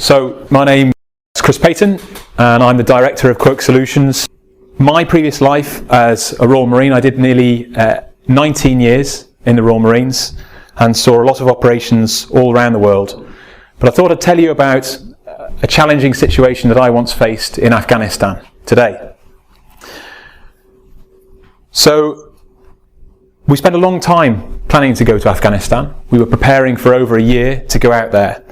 So my name is Chris Payton and I'm the director of Quirk Solutions. My previous life as a Royal Marine, I did nearly 19 years in the Royal Marines and saw a lot of operations all around the world. But I thought I'd tell you about a challenging situation that I once faced in Afghanistan today. So we spent a long time planning to go to Afghanistan. We were preparing for over a year to go out there.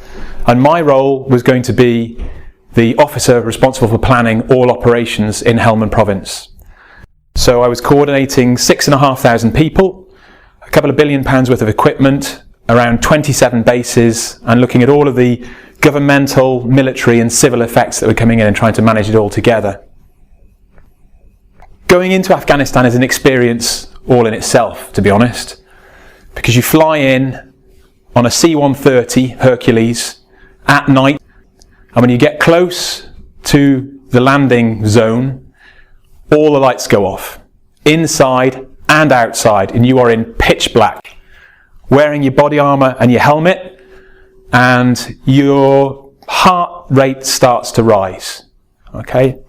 And my role was going to be the officer responsible for planning all operations in Helmand province. So I was coordinating 6,500 people, a couple of £1 billion worth of equipment, around 27 bases, and looking at all of the governmental, military and civil effects that were coming in and trying to manage it all together. Going into Afghanistan is an experience all in itself, to be honest, because you fly in on a C130 Hercules at night, and when you get close to the landing zone, all the lights go off, inside and outside, and you are in pitch black, wearing your body armour and your helmet, and your heart rate starts to rise. Okay?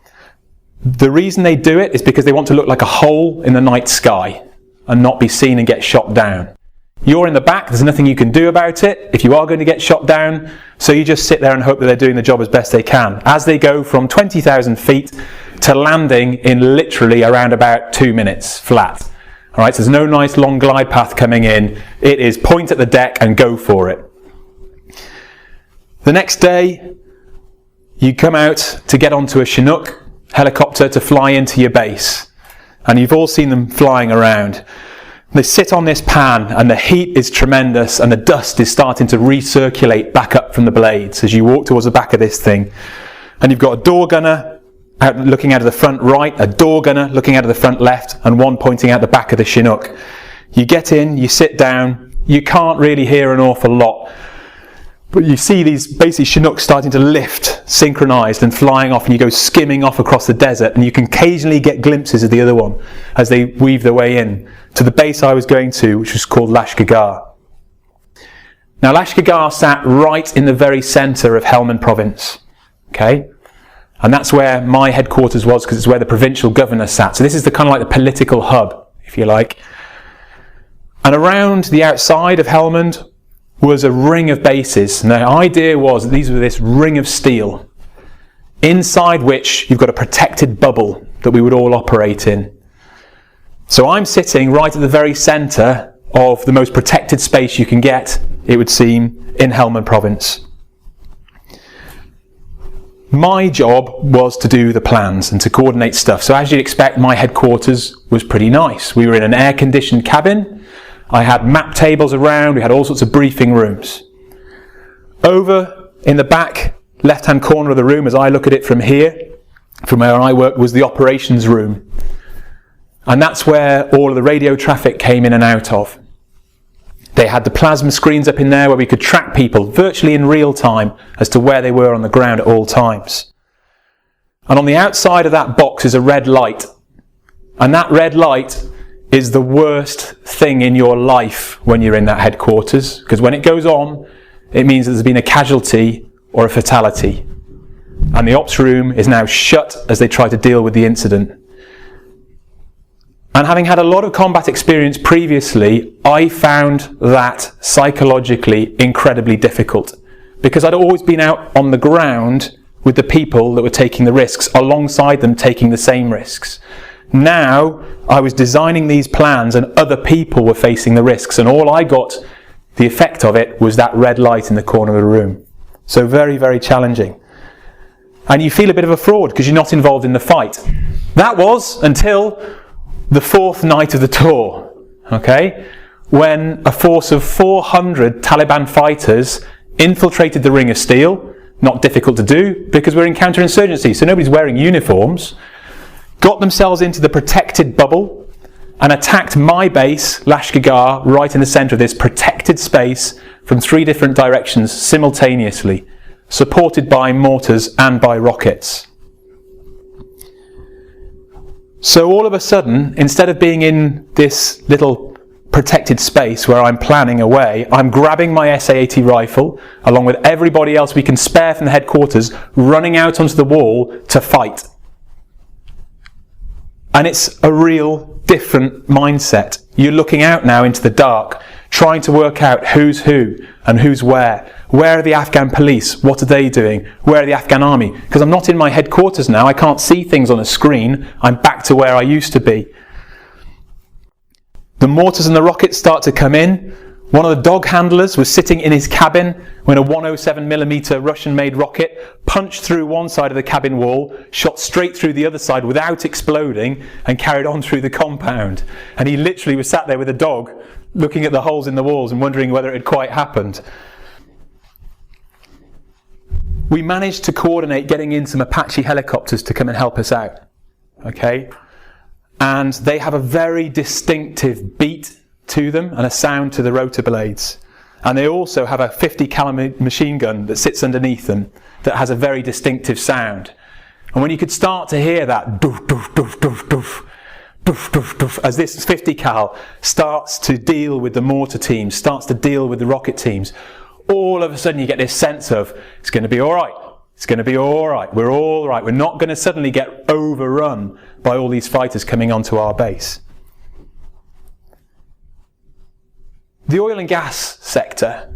The reason they do it is because they want to look like a hole in the night sky and not be seen and get shot down. You're in the back, there's nothing you can do about it if you are going to get shot down, so you just sit there and hope that they're doing the job as best they can, as they go from 20,000 feet to landing in literally around about 2 minutes flat. Alright, so there's no nice long glide path coming in, it is point at the deck and go for it. The next day, you come out to get onto a Chinook helicopter to fly into your base, and you've all seen them flying around. They sit on this pan and the heat is tremendous and the dust is starting to recirculate back up from the blades as you walk towards the back of this thing. And you've got a door gunner looking out of the front right, a door gunner looking out of the front left, and one pointing out the back of the Chinook. You get in, you sit down, you can't really hear an awful lot, but you see these basically Chinooks starting to lift, synchronized and flying off, and you go skimming off across the desert, and you can occasionally get glimpses of the other one as they weave their way in to the base I was going to, which was called Lashkar. Now Lashkar sat right in the very center of Helmand province, okay? And that's where my headquarters was, because it's where the provincial governor sat. So this is the kind of like the political hub, if you like. And around the outside of Helmand was a ring of bases. And the idea was that these were this ring of steel, inside which you've got a protected bubble that we would all operate in. So I'm sitting right at the very centre of the most protected space you can get, it would seem, in Helmand province. My job was to do the plans and to coordinate stuff. So as you'd expect, my headquarters was pretty nice. We were in an air-conditioned cabin. I had map tables around, we had all sorts of briefing rooms. Over in the back left-hand corner of the room, as I look at it from here, from where I worked, was the operations room. And that's where all of the radio traffic came in and out of. They had the plasma screens up in there where we could track people virtually in real time as to where they were on the ground at all times. And on the outside of that box is a red light. And that red light is the worst thing in your life when you're in that headquarters, because when it goes on, it means that there's been a casualty or a fatality. And the ops room is now shut as they try to deal with the incident. And having had a lot of combat experience previously, I found that psychologically incredibly difficult, because I'd always been out on the ground with the people that were taking the risks, alongside them taking the same risks. Now I was designing these plans and other people were facing the risks, and all I got, the effect of it, was that red light in the corner of the room. So very, very challenging. And you feel a bit of a fraud because you're not involved in the fight. That was until the fourth night of the tour, okay, when a force of 400 Taliban fighters infiltrated the Ring of Steel. Not difficult to do because we're in counterinsurgency, so nobody's wearing uniforms. Got themselves into the protected bubble and attacked my base, Lashkar, right in the centre of this protected space from 3 different directions simultaneously, supported by mortars and by rockets. So all of a sudden, instead of being in this little protected space where I'm planning away, I'm grabbing my SA-80 rifle, along with everybody else we can spare from the headquarters, running out onto the wall to fight. And it's a real different mindset. You're looking out now into the dark, trying to work out who's who and who's where. Where are the Afghan police? What are they doing? Where are the Afghan army? Because I'm not in my headquarters now. I can't see things on a screen. I'm back to where I used to be. The mortars and the rockets start to come in. One of the dog handlers was sitting in his cabin when a 107mm Russian-made rocket punched through one side of the cabin wall, shot straight through the other side without exploding, and carried on through the compound. And he literally was sat there with a dog, looking at the holes in the walls and wondering whether it had quite happened. We managed to coordinate getting in some Apache helicopters to come and help us out. Okay? And they have a very distinctive beat to them and a sound to the rotor blades. And they also have a 50 caliber machine gun that sits underneath them that has a very distinctive sound. And when you could start to hear that doof, doof, doof, doof, doof, doof, doof, doof, as this 50 cal starts to deal with the mortar teams, starts to deal with the rocket teams, all of a sudden you get this sense of, it's going to be all right. It's going to be all right. We're all right. We're not going to suddenly get overrun by all these fighters coming onto our base. The oil and gas sector,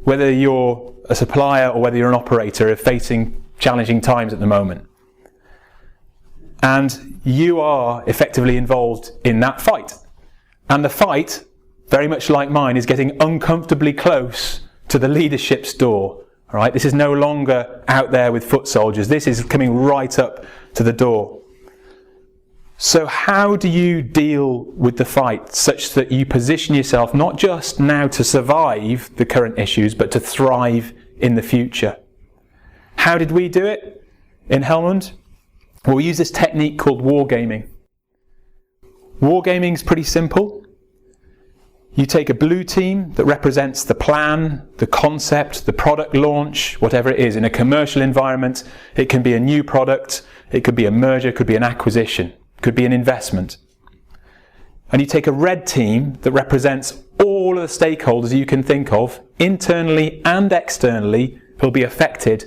whether you're a supplier or whether you're an operator, are facing challenging times at the moment. And you are effectively involved in that fight. And the fight, very much like mine, is getting uncomfortably close to the leadership's door. All right? This is no longer out there with foot soldiers. This is coming right up to the door. So how do you deal with the fight such that you position yourself not just now to survive the current issues, but to thrive in the future? How did we do it in Helmond? Well, we use this technique called wargaming. Wargaming is pretty simple. You take a blue team that represents the plan, the concept, the product launch, whatever it is. In a commercial environment, it can be a new product, it could be a merger, it could be an acquisition. Could be an investment. And you take a red team that represents all of the stakeholders you can think of, internally and externally, who'll be affected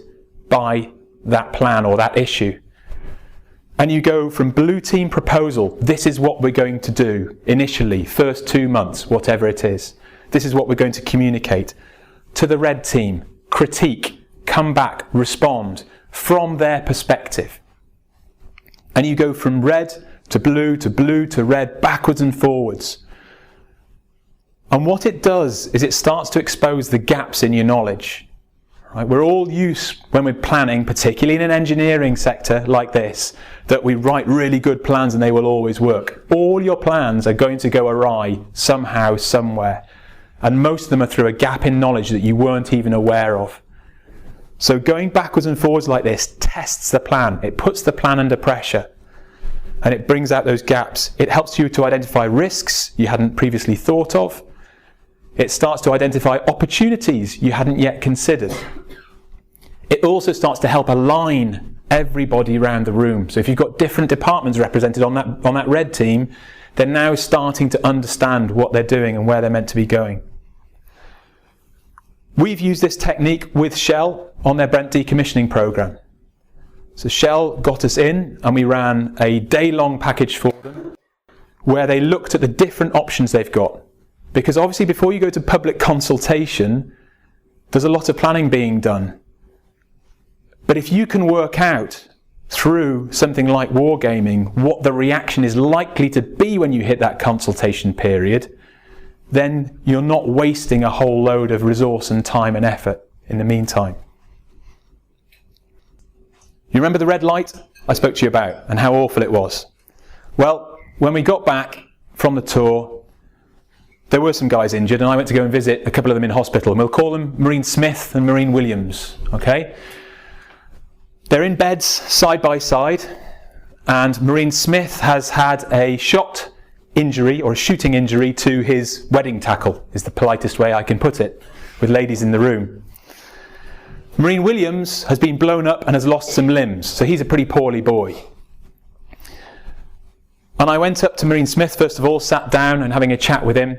by that plan or that issue. And you go from blue team proposal, this is what we're going to do initially, first 2 months, whatever it is. This is what we're going to communicate. To the red team, critique, come back, respond from their perspective. And you go from red to blue to red, backwards and forwards. And what it does is it starts to expose the gaps in your knowledge. Right? We're all used, when we're planning, particularly in an engineering sector like this, that we write really good plans and they will always work. All your plans are going to go awry somehow, somewhere. And most of them are through a gap in knowledge that you weren't even aware of. So going backwards and forwards like this tests the plan. It puts the plan under pressure and it brings out those gaps. It helps you to identify risks you hadn't previously thought of. It starts to identify opportunities you hadn't yet considered. It also starts to help align everybody around the room. So if you've got different departments represented on that red team, they're now starting to understand what they're doing and where they're meant to be going. We've used this technique with Shell on their Brent decommissioning program. So Shell got us in and we ran a day-long package for them where they looked at the different options they've got. Because obviously before you go to public consultation, there's a lot of planning being done. But if you can work out through something like wargaming what the reaction is likely to be when you hit that consultation period, then you're not wasting a whole load of resource and time and effort in the meantime. You remember the red light I spoke to you about and how awful it was? Well, when we got back from the tour, there were some guys injured and I went to go and visit a couple of them in hospital. And we'll call them Marine Smith and Marine Williams, okay? They're in beds side by side, and Marine Smith has had a shot injury or a shooting injury to his wedding tackle, is the politest way I can put it, with ladies in the room. Marine Williams has been blown up and has lost some limbs, so he's a pretty poorly boy. And I went up to Marine Smith, first of all, sat down and having a chat with him.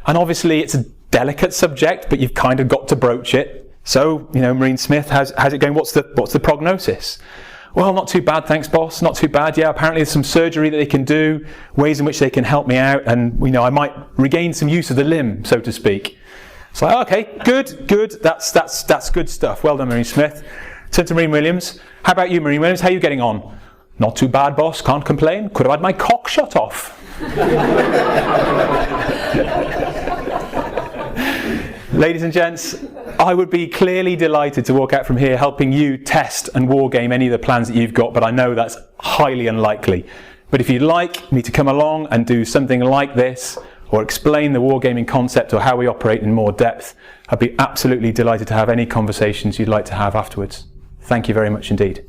And obviously it's a delicate subject, but you've kind of got to broach it. So, you know, Marine Smith, how's it going? What's the prognosis? Well, not too bad, thanks, boss. Not too bad. Yeah, apparently there's some surgery that they can do, ways in which they can help me out, and, you know, I might regain some use of the limb, so to speak. It's like, okay, good. That's good stuff. Well done, Marine Smith. Turn to Marine Williams. How about you, Marine Williams? How are you getting on? Not too bad, boss. Can't complain. Could have had my cock shot off. Ladies and gents, I would be clearly delighted to walk out from here helping you test and wargame any of the plans that you've got, but I know that's highly unlikely. But if you'd like me to come along and do something like this, or explain the wargaming concept or how we operate in more depth, I'd be absolutely delighted to have any conversations you'd like to have afterwards. Thank you very much indeed.